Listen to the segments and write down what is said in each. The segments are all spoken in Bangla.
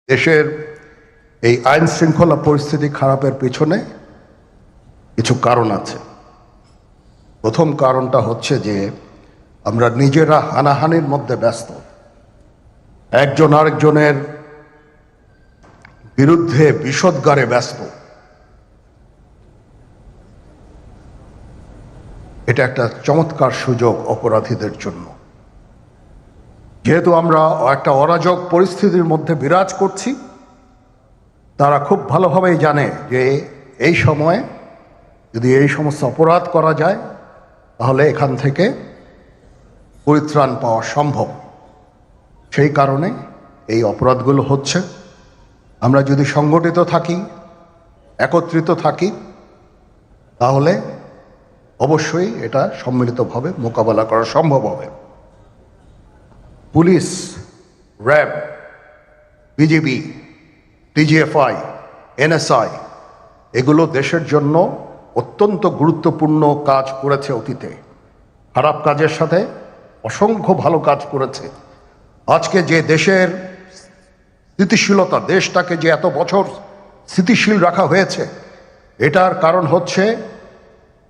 দেশের এই আইন শৃঙ্খলা পরিস্থিতি খারাপের পেছনে কিছু কারণ আছে। প্রথম কারণটা হচ্ছে যে আমরা নিজেরা হানাহানির মধ্যে ব্যস্ত, একজন আরেকজনের বিরুদ্ধে বিষোদ্গারে ব্যস্ত। এটা একটা চমৎকার সুযোগ অপরাধীদের জন্য। যেহেতু আমরা একটা অরাজক পরিস্থিতির মধ্যে বিরাজ করছি, তারা খুব ভালোভাবেই জানে যে এই সময়ে যদি এই সমস্ত অপরাধ করা যায় তাহলে এখান থেকে পরিত্রাণ পাওয়া সম্ভব। সেই কারণে এই অপরাধগুলো হচ্ছে। আমরা যদি সংগঠিত থাকি, একত্রিত থাকি, তাহলে অবশ্যই এটা সম্মিলিতভাবে মোকাবেলা করা সম্ভব হবে। Police, RAB, BGB, DGFI, NSI এগুলো দেশের জন্য অত্যন্ত গুরুত্বপূর্ণ কাজ করেছে অতীতে। খারাপ কাজের সাথে অসংখ্য ভালো কাজ করেছে। আজকে যে দেশের স্থিতিশীলতা, দেশটাকে যে এত বছর স্থিতিশীল রাখা হয়েছে, এটার কারণ হচ্ছে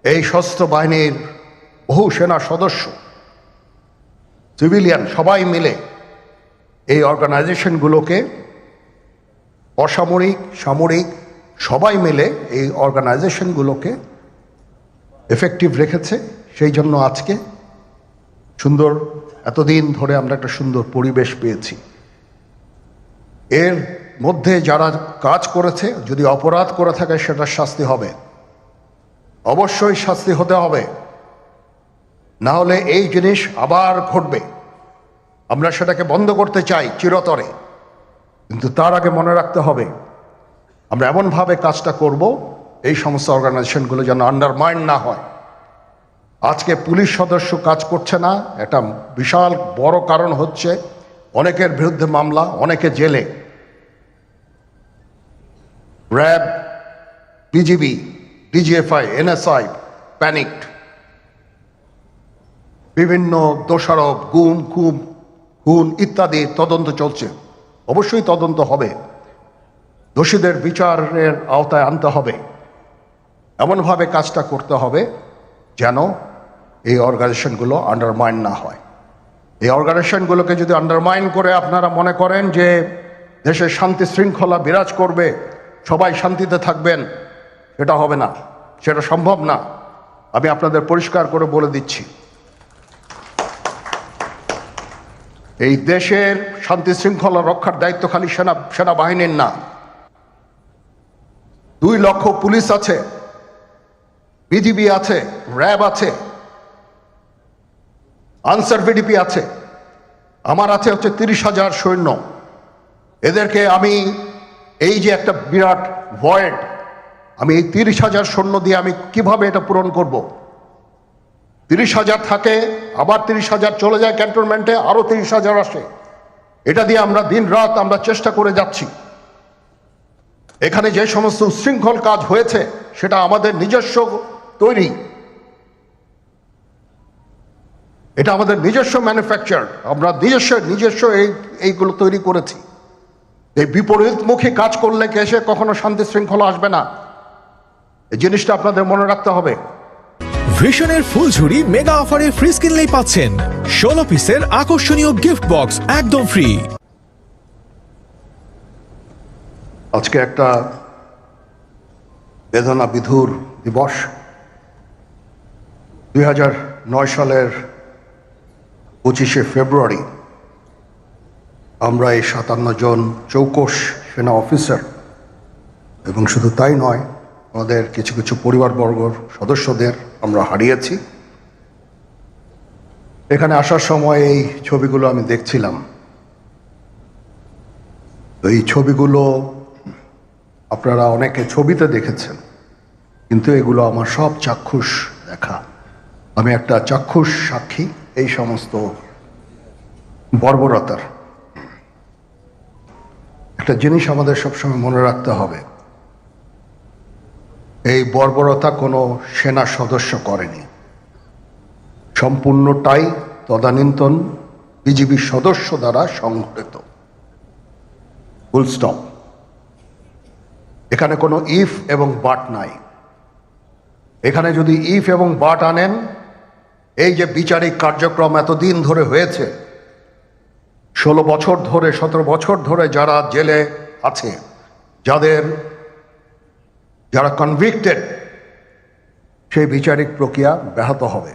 এই সশস্ত্র বাহিনীর বহু সেনা সদস্য, সিভিলিয়ান সবাই মিলে এই অর্গানাইজেশনগুলোকে, অসামরিক, সামরিক সবাই মিলে এই অর্গানাইজেশনগুলোকে এফেক্টিভ রেখেছে। সেই জন্য আজকে সুন্দর, এতদিন ধরে আমরা একটা সুন্দর পরিবেশ পেয়েছি। এর মধ্যে যারা কাজ করেছে, যদি অপরাধ করে থাকে সেটার শাস্তি হবে, অবশ্যই শাস্তি হতে হবে। না হলে এই জিনিস আবার ঘটবে। আমরা সেটাকে বন্ধ করতে চাই চিরতরে, কিন্তু তার আগে মনে রাখতে হবে আমরা এমনভাবে কাজটা করব এই সমস্ত অর্গানাইজেশনগুলো যেন আন্ডারমাইন না হয়। আজকে পুলিশ সদস্য কাজ করছে না, একটা বিশাল বড় কারণ হচ্ছে অনেকের বিরুদ্ধে মামলা, অনেকে জেলে। RAB, BGB, DGFI, NSI panicked. বিভিন্ন দোষারোপ, গুম, খুন ইত্যাদি তদন্ত চলছে। অবশ্যই তদন্ত হবে, দোষীদের বিচারের আওতায় আনতে হবে। এমনভাবে কাজটা করতে হবে যেন এই অর্গানাইজেশনগুলো আন্ডারমাইন না হয়। এই অর্গানাইজেশনগুলোকে যদি আন্ডারমাইন করে আপনারা মনে করেন যে দেশের শান্তি শৃঙ্খলা বিরাজ করবে, সবাই শান্তিতে থাকবেন, সেটা হবে না, সেটা সম্ভব না। আমি আপনাদের পরিষ্কার করে বলে দিচ্ছি, এই দেশের শান্তি শৃঙ্খলা রক্ষার দায়িত্ব খালি সেনাবাহিনীর না। 2 লক্ষ পুলিশ আছে, বিজিবি আছে, র্যাব আছে, আনসার ভিডিপি আছে, আমার আছে হচ্ছে 30,000 সৈন্য। এদেরকে আমি এই যে একটা বিরাট ভয়েড, আমি এই 30,000 সৈন্য দিয়ে আমি কিভাবে এটা পূরণ করব? 30,000 থাকে, আবার 30,000 চলে যায় ক্যান্টনমেন্টে, আরো 30,000 আসে। এটা দিয়ে আমরা দিন রাত আমরা চেষ্টা করে যাচ্ছি। এখানে যে সমস্ত উচ্ছৃঙ্খল কাজ হয়েছে সেটা আমাদের নিজস্ব তৈরি, এটা আমাদের নিজস্ব ম্যানুফ্যাকচার, আমরা নিজস্ব এইগুলো তৈরি করেছি। এই বিপরীতমুখী কাজ করলে কেসে কখনো শান্তি শৃঙ্খলা আসবে না। এই জিনিসটা আপনাদের মনে রাখতে হবে। ভিশনের ফুলঝুরি মেগা অফারে ফ্রিজ কিনলেই পাচ্ছেন 16 পিসের আকর্ষণীয় গিফট বক্স একদম ফ্রি। আজকে একটা বেদনা বিধুর দিবস। 2009 সালের 25শে ফেব্রুয়ারি আমরা এই 57 জন চৌকস সেনা অফিসার, এবং শুধু তাই নয়, আমাদের কিছু কিছু পরিবারবর্গর সদস্যদের আমরা হারিয়েছি। এখানে আসার সময় এই ছবিগুলো আমি দেখছিলাম। তো এই ছবিগুলো আপনারা অনেকে ছবিতে দেখেছেন, কিন্তু এগুলো আমার সব চাক্ষুষ দেখা। আমি একটা চাক্ষুষ সাক্ষী এই সমস্ত বর্বরতার। একটা জিনিস আমাদের সবসময় মনে রাখতে হবে, এই বর্বরতা কোনো সেনা সদস্য করেনি, সম্পূর্ণটাই তদানীন্তন বিজিবি সদস্য দ্বারা সংঘটিত। Full stop. এখানে কোনো ইফ এবং বাট নাই। এখানে যদি ইফ এবং বাট আনেন, এই যে বিচারিক কার্যক্রম এতদিন ধরে হয়েছে, 16 বছর ধরে 17 বছর ধরে যারা জেলে আছে, যারা কনভিক্টেড, সেই বিচারিক প্রক্রিয়া ব্যাহত হবে।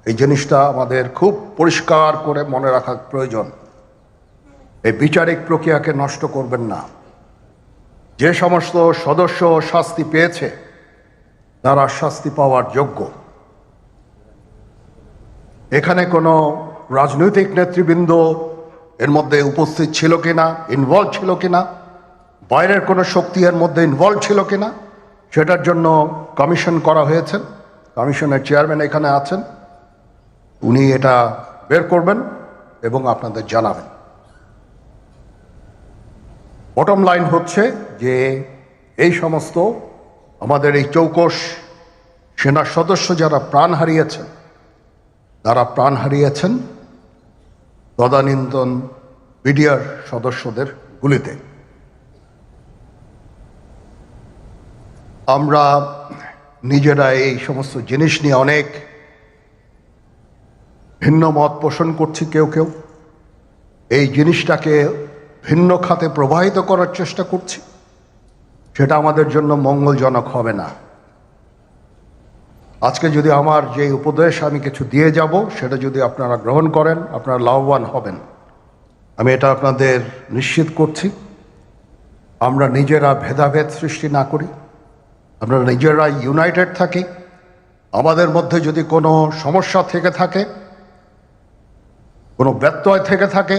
এই জিনিসটা আমাদের খুব পরিষ্কার করে মনে রাখা প্রয়োজন। এই বিচারিক প্রক্রিয়াকে নষ্ট করবেন না। যে সমস্ত সদস্য শাস্তি পেয়েছে তারা শাস্তি পাওয়ার যোগ্য। এখানে কোনো রাজনৈতিক নেতৃবৃন্দ এর মধ্যে উপস্থিত ছিল কিনা, ইনভলভ ছিল কিনা, বাইরের কোনো শক্তি এর মধ্যে ইনভলভ ছিল কিনা, সেটার জন্য কমিশন করা হয়েছে। কমিশনের চেয়ারম্যান এখানে আছেন, উনি এটা বের করবেন এবং আপনাদের জানাবেন। বটম লাইন হচ্ছে যে এই সমস্ত আমাদের এই চৌকস সেনা সদস্য যারা প্রাণ হারিয়েছেন, তারা প্রাণ হারিয়েছেন তদানীন্তন বিডিআর সদস্যদের গুলিতে। আমরা নিজেরা এই সমস্ত জিনিস নিয়ে অনেক ভিন্ন মত পোষণ করছি। কেউ কেউ এই জিনিসটাকে ভিন্ন খাতে প্রবাহিত করার চেষ্টা করছি। সেটা আমাদের জন্য মঙ্গলজনক হবে না। আজকে যদি আমার যে উপদেশ আমি কিছু দিয়ে যাব, সেটা যদি আপনারা গ্রহণ করেন, আপনারা লাভবান হবেন, আমি এটা আপনাদের নিশ্চিত করছি। আমরা নিজেরা ভেদাভেদ সৃষ্টি না করি, আমরা নিজেরা ইউনাইটেড থাকি। আমাদের মধ্যে যদি কোনো সমস্যা থেকে থাকে, কোনো ব্যত্যয় থেকে থাকে,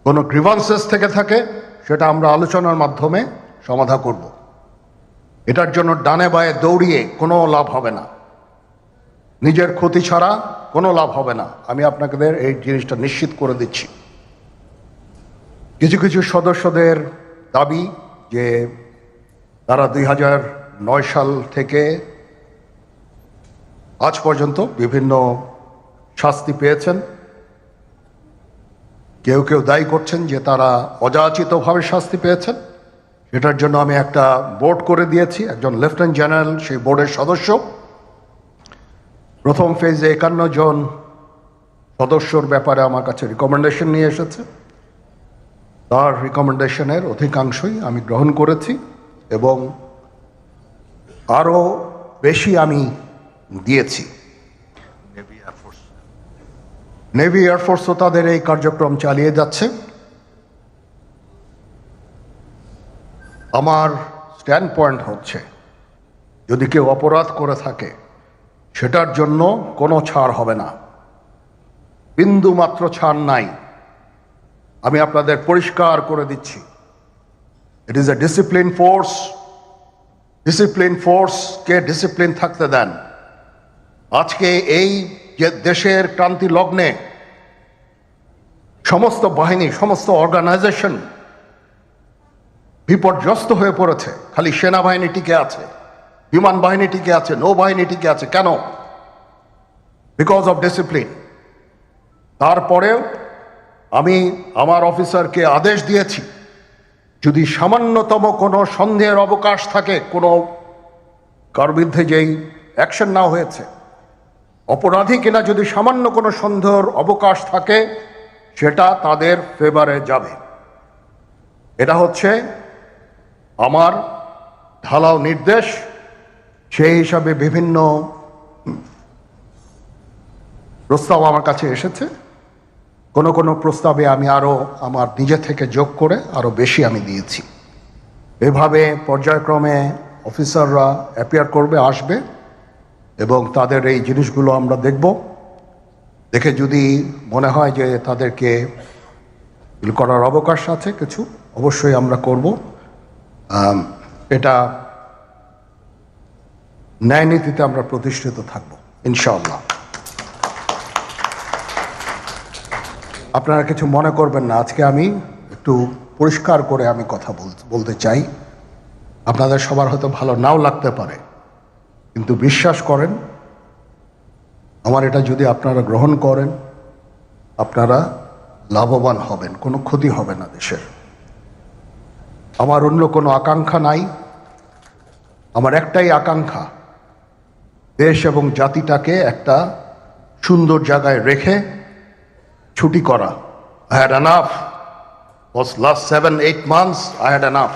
কোনো গ্রিভান্সেস থেকে থাকে, সেটা আমরা আলোচনার মাধ্যমে সমাধান করব। এটার জন্য ডানে বায়ে দৌড়িয়ে কোনো লাভ হবে না, নিজের ক্ষতি ছাড়া কোনো লাভ হবে না। আমি আপনাদের এই জিনিসটা নিশ্চিত করে দিচ্ছি। কিছু কিছু সদস্যদের দাবি যে তারা 2009 সাল থেকে আজ পর্যন্ত বিভিন্ন শাস্তি পেয়েছেন। কেউ কেউ দায়ী করছেন যে তারা অযাচিতভাবে শাস্তি পেয়েছেন। এটার জন্য আমি একটা বোর্ড করে দিয়েছি, একজন লেফটেন্যান্ট জেনারেল সেই বোর্ডের সদস্য। প্রথম ফেজে 51 জন সদস্যর ব্যাপারে আমার কাছে রিকমেন্ডেশন নিয়ে এসেছে। তার রিকমেন্ডেশনের অধিকাংশই আমি গ্রহণ করেছি এবং আরও বেশি আমি দিয়েছি। নেভি এয়ারফোর্সও তাদের এই কার্যক্রম চালিয়ে যাচ্ছে। আমার স্ট্যান্ড পয়েন্ট হচ্ছে, যদি কেউ অপরাধ করে থাকে সেটার জন্য কোনো ছাড় হবে না, বিন্দু মাত্র ছাড় নাই। আমি আপনাদের পরিষ্কার করে দিচ্ছি, it is a discipline force. Discipline ফোর্সকে ডিসিপ্লিন থাকতে দেন। আজকে এই যে দেশের ক্রান্তি লগ্নে সমস্ত বাহিনী, সমস্ত অর্গানাইজেশন বিপর্যস্ত হয়ে পড়েছে। খালি সেনাবাহিনী টিকে আছে, বিমান বাহিনী টিকে আছে, নৌবাহিনী টিকে আছে। কেন? Because of discipline. তারপরেও আমি আমার অফিসারকে আদেশ দিয়েছি, যদি সামান্যতম কোনো সন্দেহের অবকাশ থাকে, কোনো কার বিরুদ্ধে যেই অ্যাকশন নেওয়া হয়েছে, অপরাধী কিনা যদি সামান্য কোনো সন্দেহের অবকাশ থাকে, সেটা তাদের ফেভারে যাবে। এটা হচ্ছে আমার ঢালাও নির্দেশ। সেই হিসাবে বিভিন্ন প্রস্তাব আমার কাছে এসেছে। কোনো কোনো প্রস্তাবে আমি আরও আমার নিজে থেকে যোগ করে আরও বেশি আমি দিয়েছি। এভাবে পর্যায়ক্রমে অফিসাররা অ্যাপিয়ার করবে, আসবে এবং তাদের এই জিনিসগুলো আমরা দেখব। দেখে যদি মনে হয় যে তাদেরকে করার অবকাশ আছে কিছু, অবশ্যই আমরা করব। এটা ন্যায় নীতিতে আমরা প্রতিষ্ঠিত থাকব ইনশাআল্লাহ। আপনারা কিছু মনে করবেন না, আজকে আমি একটু পরিষ্কার করে আমি কথা বলতে চাই। আপনাদের সবার হয়তো ভালো নাও লাগতে পারে, কিন্তু বিশ্বাস করেন, আমার এটা যদি আপনারা গ্রহণ করেন, আপনারা লাভবান হবেন, কোনো ক্ষতি হবে না দেশের। আমার অন্য কোনো আকাঙ্ক্ষা নাই। আমার একটাই আকাঙ্ক্ষা, দেশ এবং জাতিটাকে একটা সুন্দর জায়গায় রেখে ছুটি করা। I had enough. Was last 7-8 months I had enough.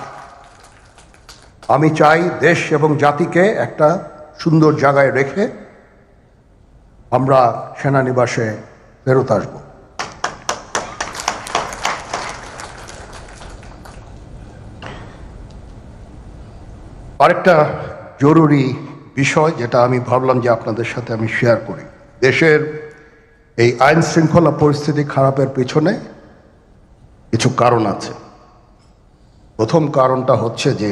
আমি চাই দেশ এবং জাতিকে একটা সুন্দর জায়গায় রেখে আমরা সেনানিবাসে ফেরত আসব। আরেকটা জরুরি বিষয় যেটা আমি ভাবলাম যে আপনাদের সাথে আমি শেয়ার করি। দেশের এই আইন শৃঙ্খলা পরিস্থিতি খারাপের পিছনে কিছু কারণ আছে। প্রথম কারণটা হচ্ছে যে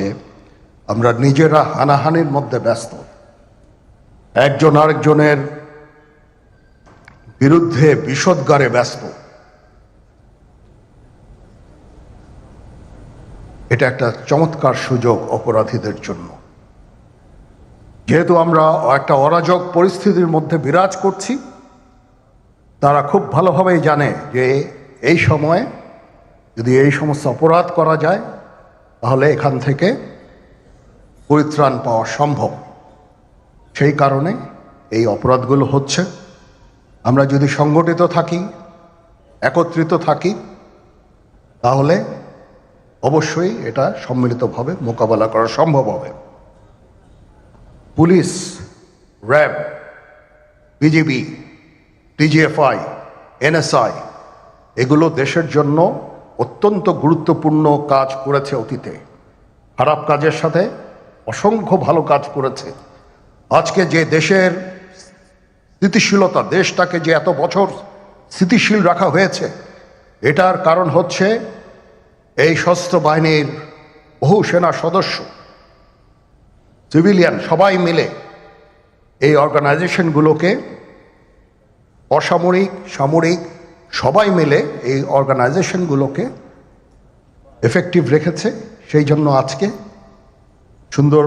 আমরা নিজেরা হানাহানির মধ্যে ব্যস্ত, একজন আরেকজনের বিরুদ্ধে বিষোদ্গারে ব্যস্ত। এটা একটা চমৎকার সুযোগ অপরাধীদের জন্য। যেহেতু আমরা একটা অরাজক পরিস্থিতির মধ্যে বিরাজ করছি, তারা খুব ভালোভাবেই জানে যে এই সময়ে যদি এই সমস্ত অপরাধ করা যায় তাহলে এখান থেকে পরিত্রাণ পাওয়া সম্ভব। সেই কারণে এই অপরাধগুলো হচ্ছে। আমরা যদি সংগঠিত থাকি, একত্রিত থাকি, তাহলে অবশ্যই এটা সম্মিলিতভাবে মোকাবেলা করা সম্ভব হবে। Police, RAB, BGB, DGFI, NSI এগুলো দেশের জন্য অত্যন্ত গুরুত্বপূর্ণ কাজ করেছে অতীতে। খারাপ কাজের সাথে অসংখ্য ভালো কাজ করেছে। আজকে যে দেশের স্থিতিশীলতা, দেশটাকে যে এত বছর স্থিতিশীল রাখা হয়েছে, এটার কারণ হচ্ছে এই সশস্ত্র বাহিনীর বহু সেনা সদস্য, সিভিলিয়ান সবাই মিলে এই অর্গানাইজেশনগুলোকে, অসামরিক সামরিক সবাই মিলে এই অর্গানাইজেশনগুলোকে এফেক্টিভ রেখেছে। সেই জন্য আজকে সুন্দর,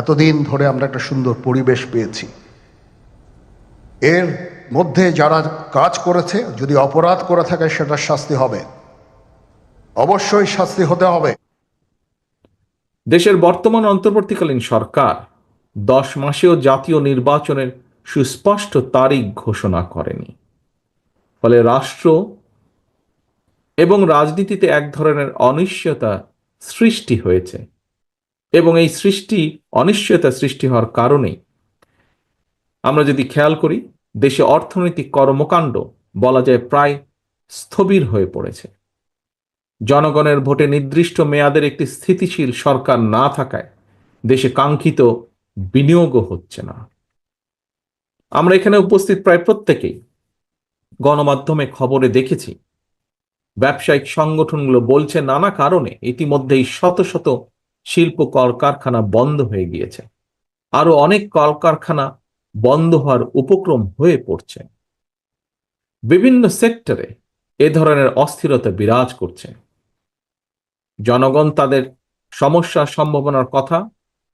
এতদিন ধরে আমরা একটা সুন্দর পরিবেশ পেয়েছি। এর মধ্যে যারা কাজ করেছে, যদি অপরাধ করে থাকে সেটার শাস্তি হবে, অবশ্যই শাস্তি হতে হবে। দেশের বর্তমান অন্তর্বর্তীকালীন সরকার 10 মাসেও জাতীয় নির্বাচনের সুস্পষ্ট তারিখ ঘোষণা করেনি। ফলে রাষ্ট্র এবং রাজনীতিতে এক ধরনের অনিশ্চয়তা সৃষ্টি হয়েছে, এবং এই অনিশ্চয়তা সৃষ্টি হওয়ার কারণেই আমরা যদি খেয়াল করি, দেশে অর্থনৈতিক কর্মকাণ্ড বলা যায় প্রায় স্থবির হয়ে পড়েছে। জনগণের ভোটে নির্দিষ্ট মেয়াদের একটি স্থিতিশীল সরকার না থাকায় দেশে কাঙ্ক্ষিত বিনিয়োগও হচ্ছে না। আমরা এখানে উপস্থিত প্রায় প্রত্যেকেই গণমাধ্যমে খবরে দেখেছি, ব্যবসায়িক সংগঠনগুলো বলছে নানা কারণে ইতিমধ্যেই শত শত শিল্প কলকারখানা বন্ধ হয়ে গিয়েছে। আরো অনেক কলকারখানা বন্ধ হওয়ার উপক্রম হয়ে পড়ছে। বিভিন্ন সেক্টরে এ ধরনের অস্থিরতা বিরাজ করছে। জনগণ তাদের সমস্যার সম্ভাবনার কথা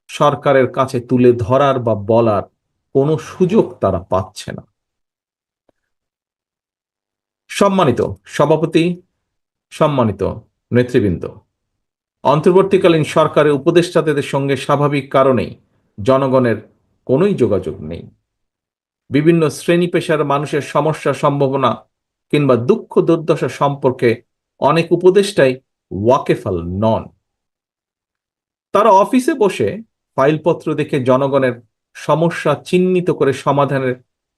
সরকারের কাছে তুলে ধরার বা বলার কোনো সুযোগ তারা পাচ্ছে না। সম্মানিত সভাপতি, সম্মানিত নেতৃবৃন্দ, অন্তর্বর্তীকালীন সরকারের উপদেষ্টাদের সঙ্গে স্বাভাবিক কারণেই জনগণের কোনোই যোগাযোগ নেই। বিভিন্ন শ্রেণী পেশার মানুষের সমস্যা, সম্ভাবনা কিংবা দুঃখ দুর্দশা সম্পর্কে অনেক উপদেষ্টাই ওয়াকেফাল নন। তারা অফিসে বসে ফাইলপত্র দেখে জনগণের সমস্যা চিহ্নিত করে সমাধানের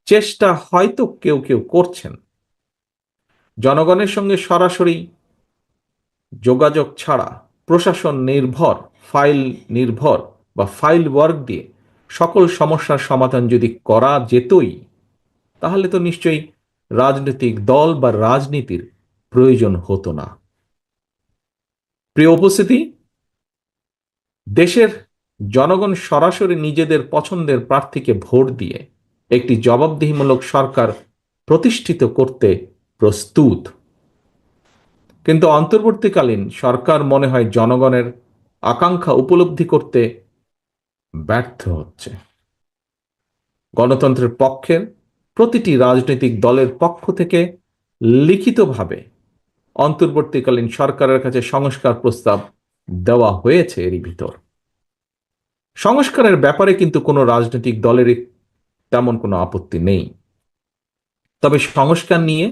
চেষ্টা হয়তো কেউ কেউ করছেন। জনগণের সঙ্গে সরাসরি যোগাযোগ ছাড়া প্রশাসন নির্ভর, ফাইল নির্ভর বা ফাইল ওয়ার্ক দিয়ে সকল সমস্যার সমাধান যদি করা যেতই, তাহলে তো নিশ্চয়ই রাজনৈতিক দল বা রাজনীতির প্রয়োজন হতো না। প্রিয় উপস্থিতি, দেশের জনগণ সরাসরি নিজেদের পছন্দের প্রার্থীকে ভোট দিয়ে একটি জবাবদিহিমূলক সরকার প্রতিষ্ঠিত করতে প্রস্তুত। কিন্তু অন্তর্বর্তীকালীন সরকার মনে হয় জনগণের আকাঙ্ক্ষা উপলব্ধি করতে ব্যর্থ হচ্ছে। গণতন্ত্রের পক্ষের প্রতিটি রাজনৈতিক দলের পক্ষ থেকে লিখিতভাবে অন্তর্বর্তীকালীন সরকারের কাছে সংস্কার প্রস্তাব দেওয়া হয়েছে। এরই ভিতর সংস্কারের ব্যাপারে কিন্তু কোনো রাজনৈতিক দলেরই তেমন কোনো আপত্তি নেই। তবে সংস্কার নিয়ে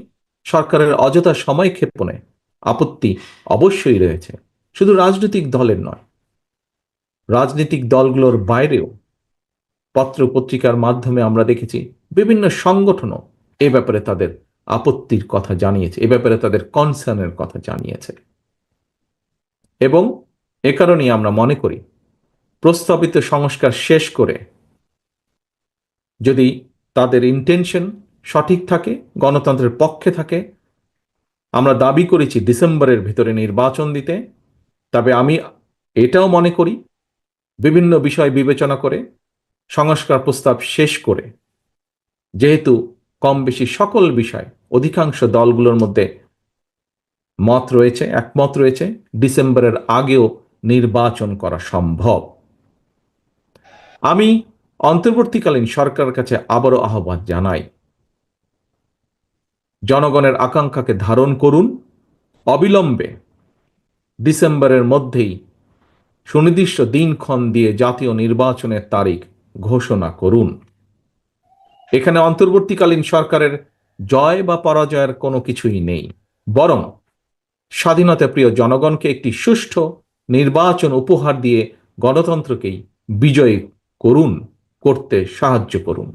সরকারের অযথা সময় ক্ষেপণে আপত্তি অবশ্যই রয়েছে, শুধু রাজনৈতিক দলের নয়, রাজনৈতিক দলগুলোর বাইরেও পত্র পত্রিকার মাধ্যমে আমরা দেখেছি বিভিন্ন সংগঠনও এ ব্যাপারে তাদের আপত্তির কথা জানিয়েছে, এ ব্যাপারে তাদের কনসার্নের কথা জানিয়েছে। এবং এ কারণেই আমরা মনে করি প্রস্তাবিত সংস্কার শেষ করে যদি তাদের ইন্টেনশন সঠিক থাকে, গণতন্ত্রের পক্ষে থাকে, আমরা দাবি করেছি ডিসেম্বরের ভিতরে নির্বাচন দিতে, তবে আমি এটাও মনে করি বিভিন্ন বিষয় বিবেচনা করে সংস্কার প্রস্তাব শেষ করে, যেহেতু কম বেশি সকল বিষয় অধিকাংশ দলগুলোর মধ্যে একমত রয়েছে, ডিসেম্বরের আগেও নির্বাচন করা সম্ভব। আমি অন্তর্বর্তীকালীন সরকারের কাছে আবারও আহ্বান জানাই, জনগণের আকাঙ্ক্ষাকে ধারণ করুন, অবিলম্বে ডিসেম্বরের মধ্যেই সুনির্দিষ্ট দিনক্ষণ দিয়ে জাতীয় নির্বাচনের তারিখ ঘোষণা করুন। এখানে অন্তর্বর্তীকালীন সরকারের জয় বা পরাজয়ের কোনো কিছুই নেই, বরং স্বাধীনতা প্রিয় জনগণকে একটি সুষ্ঠু নির্বাচন উপহার দিয়ে গণতন্ত্রকেই বিজয়ী করতে সাহায্য করুন।